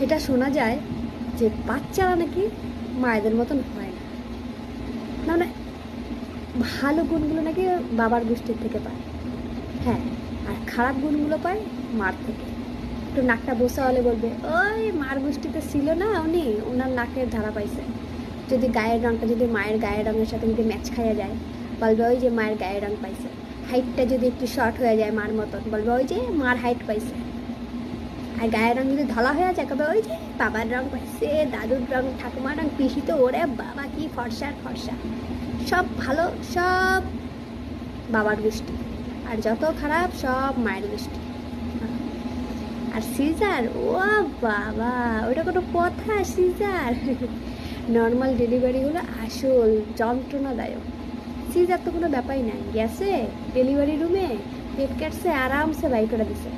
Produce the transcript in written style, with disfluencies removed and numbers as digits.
এটা শোনা যায় যে বাচ্চারা নাকি মায়েদের মতন হয় না, মানে ভালো গুণগুলো নাকি বাবার গোষ্ঠীর থেকে পায়। হ্যাঁ, আর খারাপ গুণগুলো পায় মার থেকে। একটু নাকটা বসা হলে বলবে ওই মার গোষ্ঠীতে ছিল না, উনি ওনার নাকের ধারা পাইছে। যদি গায়ের রঙটা যদি মায়ের গায়ের রঙের সাথে যদি ম্যাচ খাইয়া যায়, বলবে ওই যে মায়ের গায়ের রঙ পাইছে। হাইটটা যদি একটু শর্ট হয়ে যায় মার মতন, বলবে ওই যে মার হাইট পাইছে। আর গায়ের রঙ যদি ধলা হয়ে যায়, কবে ওই যে বাবার রঙ পাইছে, দাদুর রঙ, ঠাকুমার রঙ, পিসি তো ওরে বাবা কি ফর্সা ফর্সা। সব ভালো সব বাবার গোষ্ঠী, আর যত খারাপ সব মায়ের গোষ্ঠী। আর সিজার, ও বাবা, ওটা কোনো কথা? সিজার নর্মাল ডেলিভারি হলো আসল যন্ত্রণাদায়ক। সিজার তো কোনো ব্যাপারই নাই, গেছে ডেলিভারি রুমে পেট কাটছে, আরামসে বাই করে দিছে।